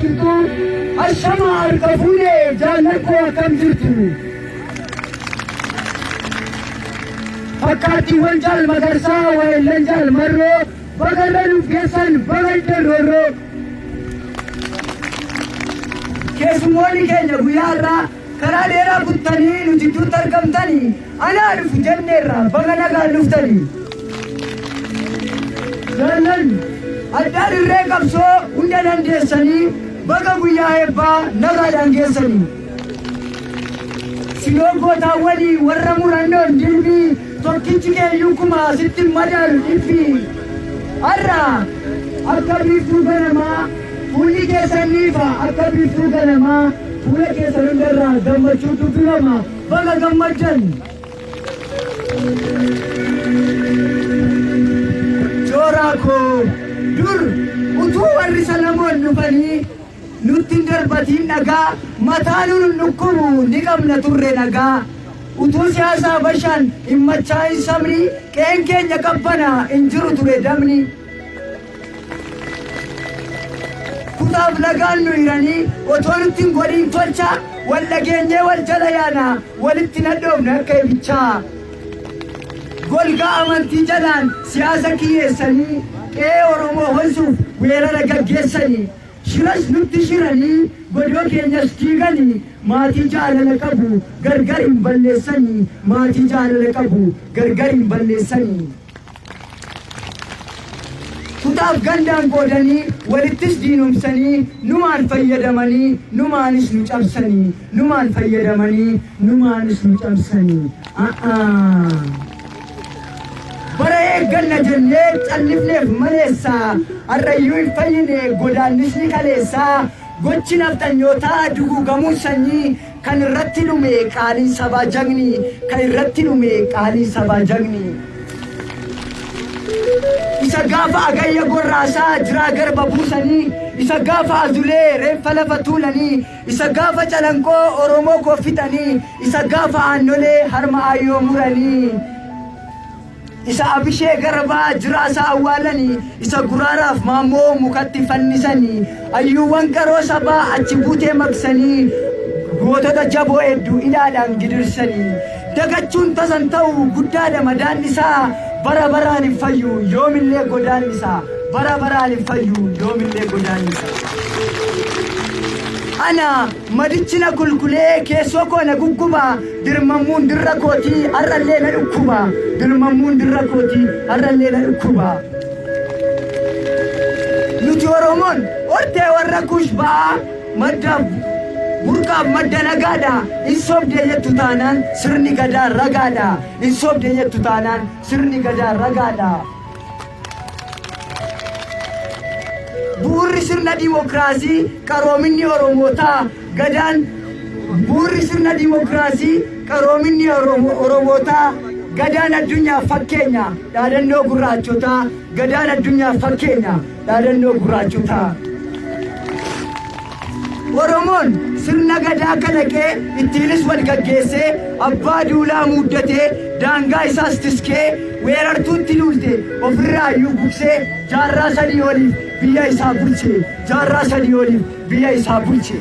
jirtu ashama harka fuudhee jaallakoo akkam jirtu fakkaattiiwwan jaal magarsaa waayillan jaal marroo bagarra nuuf geessan bagalcha roorroo keessummoonni keenya guyyaa irraa karaa dheeraa kuttanii nuti duutti argamtanii anaa dhufu jenneerra baga nagaan dhuftanii jaallan addaan irree qabsoo hunda dandeessanii baga guyyaa eebbaa nagaadhaan geessanii sinoo gootaawwanii warra murannoon dilbii tokkichi keeyyuu kuma sitti madaalu dhibbii har'a akka biiftuu ganamaa fuulli keessaniifa akka biiftuu ganamaa fuula keessan hundarraa gammachuutu filama baga gammadan jooraakoo dur utuu warri Salamoon dhufanii nutti darbatiin dhagaa mataa nun dhukkubu ni qabna turre nagaa utuu siyaasaa bashaan hin machaa'in sabni qeen keenya qabbana hin jiru ture damni kutaaf lagaan nu hiranii otoo nutti hin godhin tolcha wal dhageenyee wal jala yaana walitti nadhoofne akka ibichaa golgaa amantii jalaan siyaasa kiyyeessanii qe'ee Oromoo honsuuf weerara gaggeessanii shiras nutti shiranii godoo keenyas diiganii maatii jaalala qabu gargar hin balleessanii maatii jaalala qabu gargar hin balleessanii kutaaf gandaan qoodanii walittis diinumsanii numaan fayyadamanii numaanis nu cabsanii numaan fayyadamanii numaanis nu cabsanii bara eegganna jennee callifneef maleessaa arrayyuu hin fayyine godaannisni kaleessaa gochi naftanyootaa duguugamuu sanyii kan irratti dhume qaaliin sabaa jagni kan irratti dhume qaaliin sabaa jagni isa gaafa agayya gorraasaa jiraa garba buusanii isa gaafa azulee reeffa lafa tuulanii isa gaafa calanqoo Oromoo koffitanii isa gaafa aannolee harma ayyoo muranii isa abishee garbaa jiraasaa awwaalanii isa guraaraaf maammoo mukatti fannisanii ayyuuwwan qaroo sabaa achi buutee maqsanii gootota jaboo hedduu ilaadhaan gidirsanii dagachuun tasan ta'u guddaadha madaan isaa bara baraan hin fayyu yoomillee godaan isaa bara baraan hin fayyu yoomillee godaan isaa ana madichina kulkulee keessoo koo na gugguba dirmammuun dirra kootii har'allee na dhukkuba dirmammuun dirra kootii har'allee na dhukkuba nuti Oromoon hortee warra kush ba'aa madda burqaaf madda nagaadha hin sobdee jettu taanaan sirni gadaa ragaadha hin sobdee jettu taanaan sirni gadaa ragaadha buurri sirna dimokiraasii qaroominni Oromootaa gadaan buurri sirna dimokiraasii qaroominni Oromootaa gadaan addunyaaf fakkeenya dhaadannoo gurraachotaa gadaan addunyaaf fakkeenya dhaadannoo gurraachotaa Oromoon sirna gadaa kalaqee ittiinis wal gaggeessee abbaa duulaa muuddatee daangaa isaas tiskee weerartuutti luulte ofirraa iyyuu buksee jaarraa sadii oliif biyya isaa bulche jaarraa sadii oliif biyya isaa bulche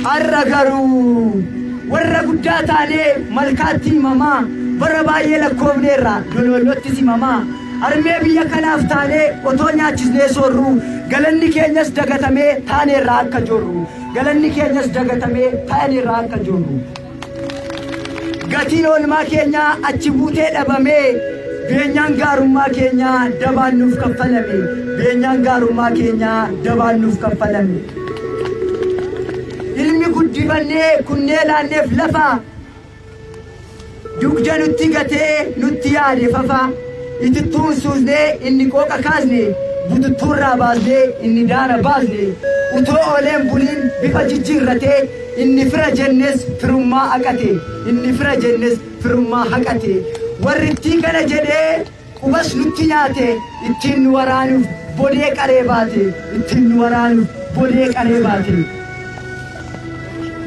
har'a garuu warra guddaa taanee malkaatti himamaa bara baay'ee lakkoofneerra dolollotti himamaa armee biyya kanaaf taanee otoo nyaachisnee soorru galanni keenyas dagatamee taaneerraa akka jorru galanni keenyas dagatamee taaneerraa akka jorru gatiin oolmaa keenyaa achi buutee dhabamee beenyaan gaarummaa keenyaa dabaan nuuf kaffalame beenyaan gaarummaa keenyaa dabaan nuuf kaffalame ilmi guddifannee kunnee laanneef lafa dugda nutti gatee nutti yaade fafa itittuun suusnee inni qooqa kaasne bututtuurraa baasnee inni daara baasne utoo ooleen buliin bifa jijjiirratee inni fira jennes firummaa haqate inni fira jennes firummaa haqate warri ittiin kana jedhee qubas nutti nyaate ittiin nu waraanuuf bodee qaree baate ittiin nu waraanuuf bodee qaree baate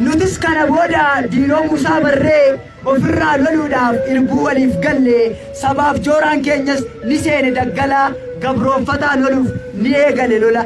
nutis kana booda diinoo Musaa barree ofirraa loluudhaaf irbuu waliif galle sabaaf jooraan keenyas ni seene daggalaa gabroonfataa loluuf ni eegale lola